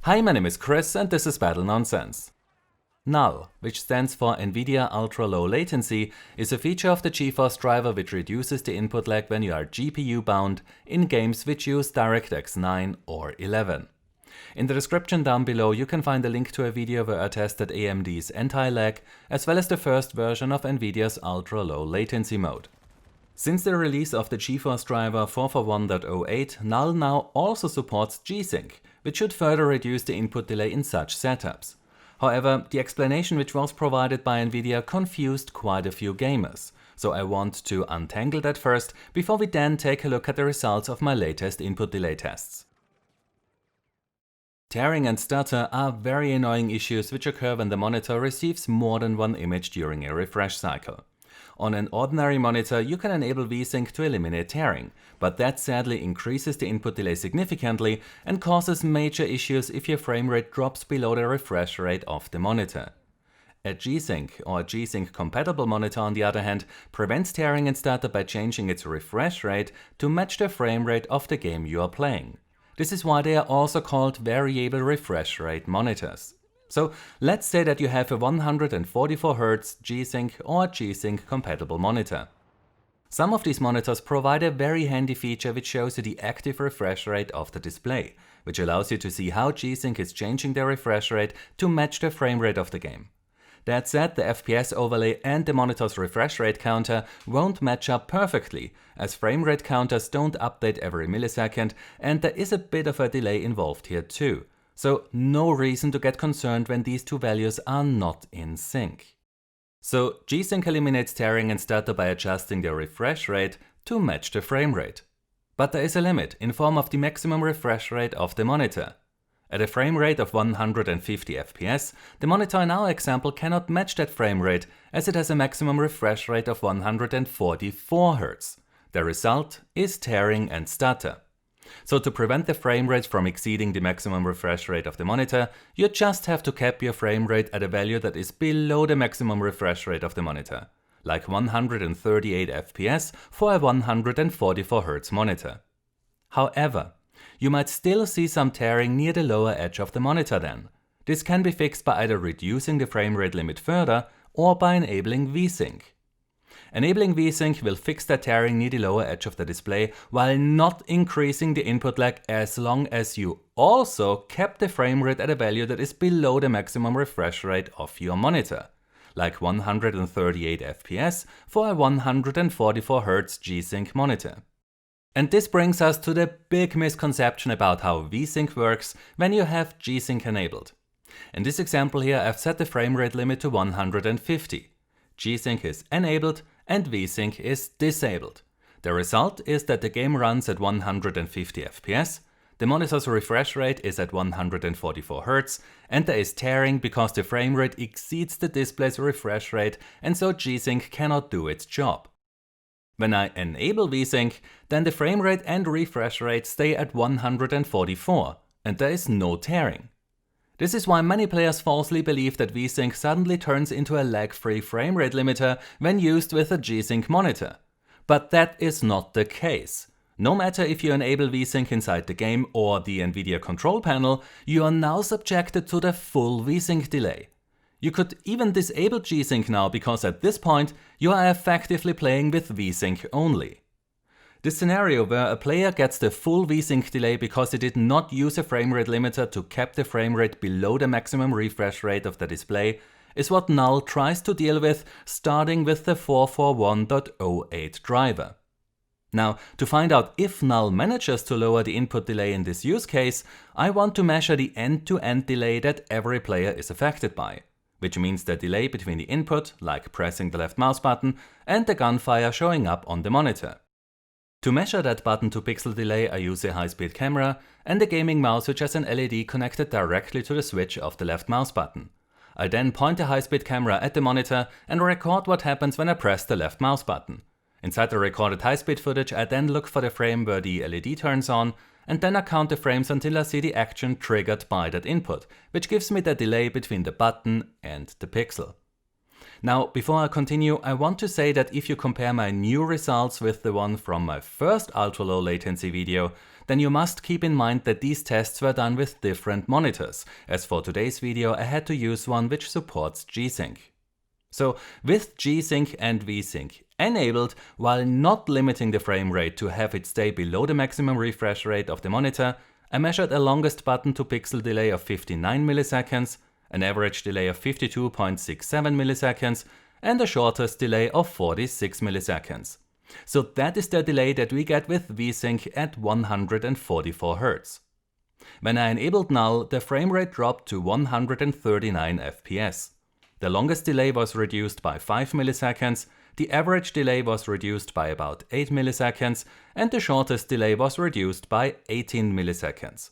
Hi, my name is Chris and this is Battle Nonsense. NUL, which stands for NVIDIA Ultra Low Latency, is a feature of the GeForce driver which reduces the input lag when you are GPU bound in games which use DirectX 9 or 11. In the description down below you can find a link to a video where I tested AMD's anti-lag as well as the first version of NVIDIA's Ultra Low Latency mode. Since the release of the GeForce driver 441.08, NUL now also supports G-Sync, which should further reduce the input delay in such setups. However, the explanation which was provided by NVIDIA confused quite a few gamers, so I want to untangle that first before we then take a look at the results of my latest input delay tests. Tearing and stutter are very annoying issues which occur when the monitor receives more than one image during a refresh cycle. On an ordinary monitor you can enable VSync to eliminate tearing, but that sadly increases the input delay significantly and causes major issues if your frame rate drops below the refresh rate of the monitor. A G-Sync or a G-Sync compatible monitor on the other hand prevents tearing and stutter by changing its refresh rate to match the frame rate of the game you are playing. This is why they are also called variable refresh rate monitors. So let's say that you have a 144Hz G-Sync or G-Sync compatible monitor. Some of these monitors provide a very handy feature which shows you the active refresh rate of the display, which allows you to see how G-Sync is changing the refresh rate to match the frame rate of the game. That said, the FPS overlay and the monitor's refresh rate counter won't match up perfectly, as frame rate counters don't update every millisecond and there is a bit of a delay involved here too. So no reason to get concerned when these two values are not in sync. So G-Sync eliminates tearing and stutter by adjusting the refresh rate to match the frame rate. But there is a limit in form of the maximum refresh rate of the monitor. At a frame rate of 150 FPS, the monitor in our example cannot match that frame rate as it has a maximum refresh rate of 144 Hz. The result is tearing and stutter. So to prevent the frame rate from exceeding the maximum refresh rate of the monitor, you just have to cap your frame rate at a value that is below the maximum refresh rate of the monitor, like 138 FPS for a 144 Hz monitor. However, you might still see some tearing near the lower edge of the monitor then. This can be fixed by either reducing the frame rate limit further or by enabling VSync. Enabling VSync will fix the tearing near the lower edge of the display while not increasing the input lag as long as you also kept the frame rate at a value that is below the maximum refresh rate of your monitor, like 138 FPS for a 144 Hz G-Sync monitor. And this brings us to the big misconception about how VSync works when you have G-Sync enabled. In this example here I've set the frame rate limit to 150. G-Sync is enabled and VSync is disabled. The result is that the game runs at 150 FPS, the monitor's refresh rate is at 144 Hz, and there is tearing because the frame rate exceeds the display's refresh rate and so G-Sync cannot do its job. When I enable VSync, then the frame rate and refresh rate stay at 144 and there is no tearing. This is why many players falsely believe that VSync suddenly turns into a lag-free frame rate limiter when used with a G-Sync monitor. But that is not the case. No matter if you enable VSync inside the game or the NVIDIA control panel, you are now subjected to the full VSync delay. You could even disable G-Sync now because at this point you are effectively playing with VSync only. This scenario where a player gets the full VSync delay because he did not use a frame rate limiter to cap the frame rate below the maximum refresh rate of the display is what NUL tries to deal with, starting with the 441.08 driver. Now, to find out if NUL manages to lower the input delay in this use case, I want to measure the end-to-end delay that every player is affected by, which means the delay between the input, like pressing the left mouse button, and the gunfire showing up on the monitor. To measure that button-to-pixel delay I use a high-speed camera and a gaming mouse which has an LED connected directly to the switch of the left mouse button. I then point the high-speed camera at the monitor and record what happens when I press the left mouse button. Inside the recorded high-speed footage I then look for the frame where the LED turns on and then I count the frames until I see the action triggered by that input, which gives me the delay between the button and the pixel. Now, before I continue, I want to say that if you compare my new results with the one from my first ultra low latency video, then you must keep in mind that these tests were done with different monitors, as for today's video I had to use one which supports G-Sync. So with G-Sync and V-Sync enabled while not limiting the frame rate to have it stay below the maximum refresh rate of the monitor, I measured a longest button to pixel delay of 59 milliseconds, an average delay of 52.67 milliseconds, and a shortest delay of 46 milliseconds. So that is the delay that we get with V-Sync at 144 Hz. When I enabled null, the frame rate dropped to 139 FPS. The longest delay was reduced by 5 milliseconds, the average delay was reduced by about 8 milliseconds, and the shortest delay was reduced by 18 milliseconds.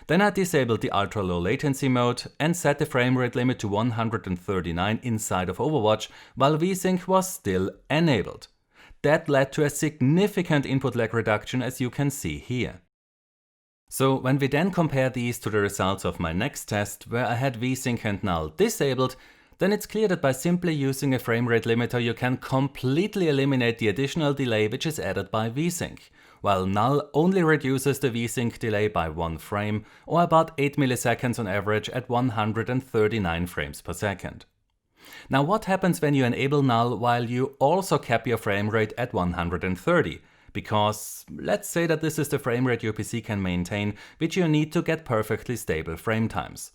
Then I disabled the ultra-low latency mode and set the frame rate limit to 139 inside of Overwatch, while V-Sync was still enabled. That led to a significant input lag reduction, as you can see here. So when we then compare these to the results of my next test, where I had V-Sync and null disabled, then it's clear that by simply using a frame rate limiter you can completely eliminate the additional delay which is added by V-Sync, while null only reduces the V-Sync delay by 1 frame, or about 8 milliseconds on average at 139 frames per second. Now what happens when you enable null while you also cap your frame rate at 130? Because let's say that this is the frame rate your PC can maintain, which you need to get perfectly stable frame times.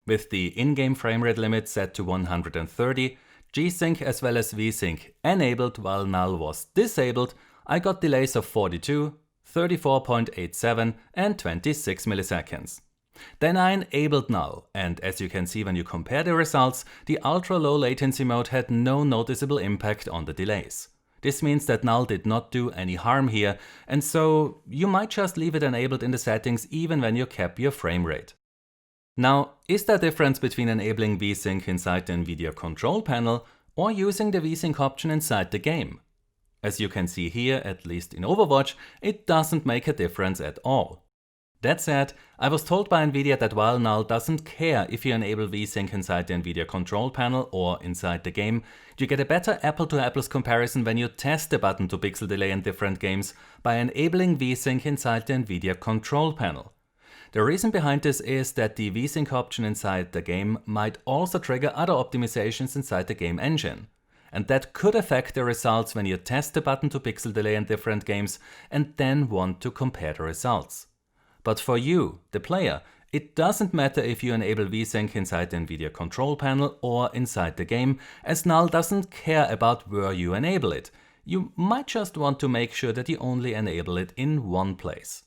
With the in-game frame rate limit set to 130, G-Sync as well as V-Sync enabled while null was disabled, I got delays of 42, 34.87 and 26 milliseconds. Then I enabled null, and as you can see when you compare the results, the ultra-low latency mode had no noticeable impact on the delays. This means that null did not do any harm here, and so you might just leave it enabled in the settings even when you cap your frame rate. Now, is there a difference between enabling V-Sync inside the NVIDIA control panel or using the V-Sync option inside the game? As you can see here, at least in Overwatch, it doesn't make a difference at all. That said, I was told by NVIDIA that while null doesn't care if you enable V-Sync inside the NVIDIA control panel or inside the game, you get a better apple-to-apples comparison when you test the button-to-pixel delay in different games by enabling V-Sync inside the NVIDIA control panel. The reason behind this is that the V-Sync option inside the game might also trigger other optimizations inside the game engine. And that could affect the results when you test the button-to-pixel delay in different games and then want to compare the results. But for you, the player, it doesn't matter if you enable V-Sync inside the NVIDIA control panel or inside the game, as null doesn't care about where you enable it. You might just want to make sure that you only enable it in one place.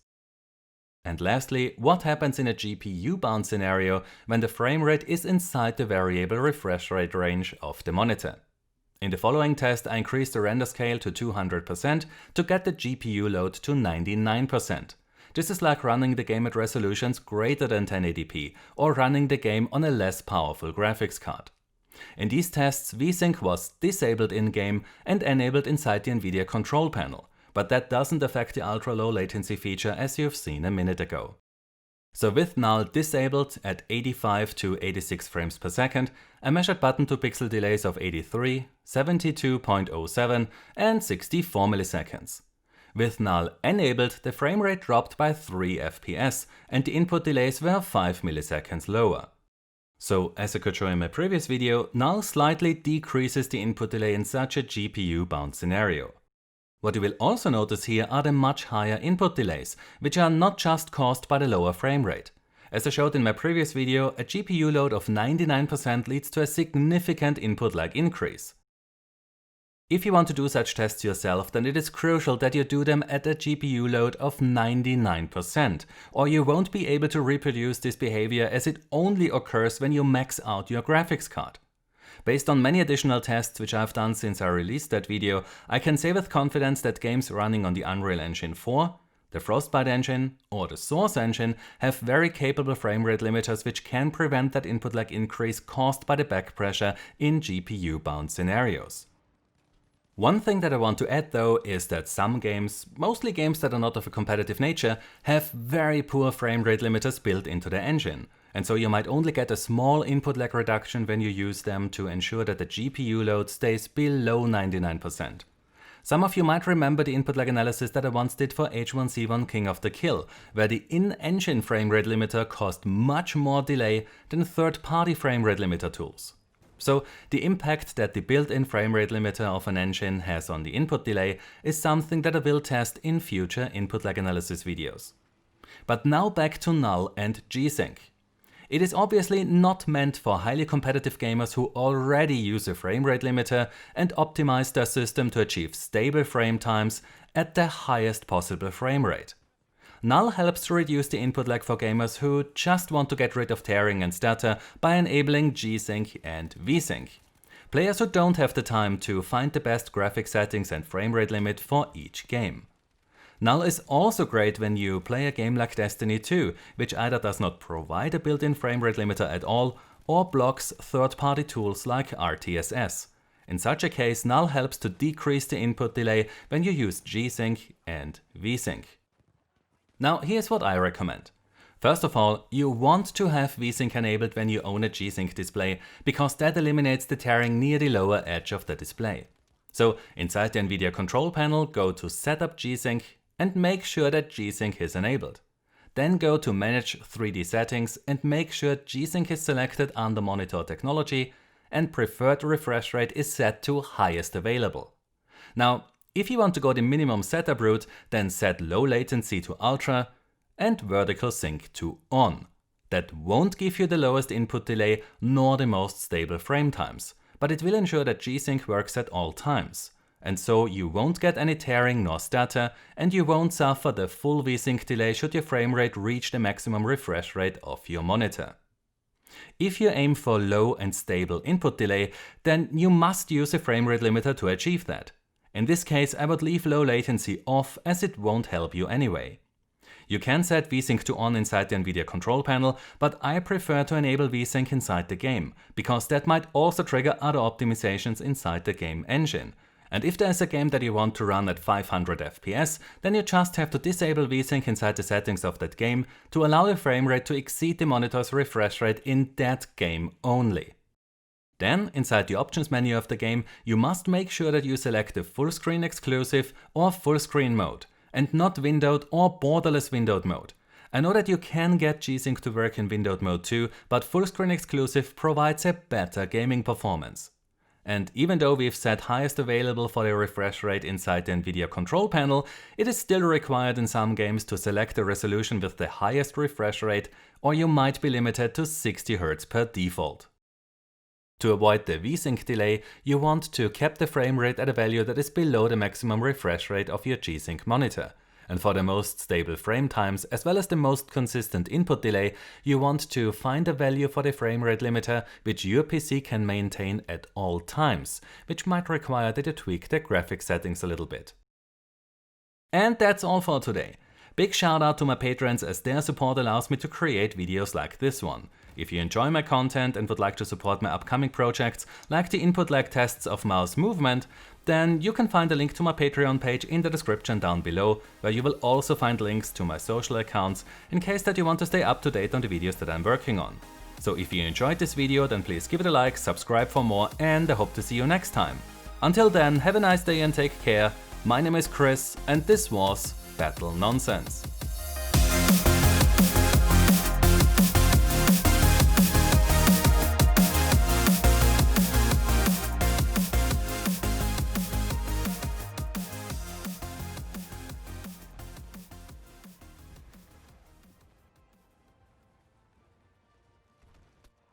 And lastly, what happens in a GPU bound scenario when the frame rate is inside the variable refresh rate range of the monitor? In the following test, I increased the render scale to 200% to get the GPU load to 99%. This is like running the game at resolutions greater than 1080p or running the game on a less powerful graphics card. In these tests, V-Sync was disabled in-game and enabled inside the NVIDIA control panel, but that doesn't affect the ultra-low latency feature as you've seen a minute ago. So with null disabled at 85 to 86 frames per second, I measured button-to-pixel delays of 83, 72.07 and 64 milliseconds. With null enabled, the frame rate dropped by 3 FPS and the input delays were 5 milliseconds lower. So as I could show in my previous video, null slightly decreases the input delay in such a GPU bound scenario. What you will also notice here are the much higher input delays, which are not just caused by the lower frame rate. As I showed in my previous video, a GPU load of 99% leads to a significant input lag increase. If you want to do such tests yourself, then it is crucial that you do them at a GPU load of 99%, or you won't be able to reproduce this behavior as it only occurs when you max out your graphics card. Based on many additional tests which I've done since I released that video, I can say with confidence that games running on the Unreal Engine 4, the Frostbite engine or the Source engine have very capable frame rate limiters which can prevent that input lag increase caused by the back pressure in GPU bound scenarios. One thing that I want to add though is that some games, mostly games that are not of a competitive nature, have very poor frame rate limiters built into the engine. And so you might only get a small input lag reduction when you use them to ensure that the GPU load stays below 99%. Some of you might remember the input lag analysis that I once did for H1Z1 King of the Kill, where the in-engine framerate limiter caused much more delay than third-party framerate limiter tools. So the impact that the built-in framerate limiter of an engine has on the input delay is something that I will test in future input lag analysis videos. But now back to Null and G-Sync. It is obviously not meant for highly competitive gamers who already use a framerate limiter and optimize their system to achieve stable frame times at the highest possible frame rate. Null helps to reduce the input lag for gamers who just want to get rid of tearing and stutter by enabling G-Sync and V-Sync. Players who don't have the time to find the best graphic settings and framerate limit for each game. Null is also great when you play a game like Destiny 2, which either does not provide a built-in framerate limiter at all or blocks third-party tools like RTSS. In such a case, Null helps to decrease the input delay when you use G-Sync and V-Sync. Now here's what I recommend. First of all, you want to have V-Sync enabled when you own a G-Sync display, because that eliminates the tearing near the lower edge of the display. So inside the NVIDIA control panel, go to Setup G-Sync and make sure that G-Sync is enabled. Then go to Manage 3D Settings and make sure G-Sync is selected under Monitor Technology and Preferred Refresh Rate is set to Highest Available. Now, if you want to go the minimum setup route, then set Low Latency to Ultra and Vertical Sync to On. That won't give you the lowest input delay nor the most stable frame times, but it will ensure that G-Sync works at all times. And so you won't get any tearing nor stutter, and you won't suffer the full V-Sync delay should your frame rate reach the maximum refresh rate of your monitor. If you aim for low and stable input delay, then you must use a framerate limiter to achieve that. In this case, I would leave low latency off, as it won't help you anyway. You can set V-Sync to on inside the NVIDIA control panel, but I prefer to enable V-Sync inside the game, because that might also trigger other optimizations inside the game engine. And if there's a game that you want to run at 500 FPS, then you just have to disable V-Sync inside the settings of that game to allow the frame rate to exceed the monitor's refresh rate in that game only. Then, inside the options menu of the game, you must make sure that you select the full screen exclusive or full screen mode, and not windowed or borderless windowed mode. I know that you can get G-Sync to work in windowed mode too, but full screen exclusive provides a better gaming performance. And even though we've set highest available for the refresh rate inside the NVIDIA control panel, it is still required in some games to select the resolution with the highest refresh rate, or you might be limited to 60 Hz per default. To avoid the V-Sync delay, you want to cap the frame rate at a value that is below the maximum refresh rate of your G-Sync monitor. And for the most stable frame times, as well as the most consistent input delay, you want to find a value for the framerate limiter which your PC can maintain at all times, which might require that you tweak the graphic settings a little bit. And that's all for today. Big shout out to my patrons, as their support allows me to create videos like this one. If you enjoy my content and would like to support my upcoming projects, like the input lag tests of mouse movement, then you can find a link to my Patreon page in the description down below, where you will also find links to my social accounts in case that you want to stay up to date on the videos that I'm working on. So if you enjoyed this video, then please give it a like, subscribe for more, and I hope to see you next time. Until then, have a nice day and take care. My name is Chris, and this was Battle Nonsense.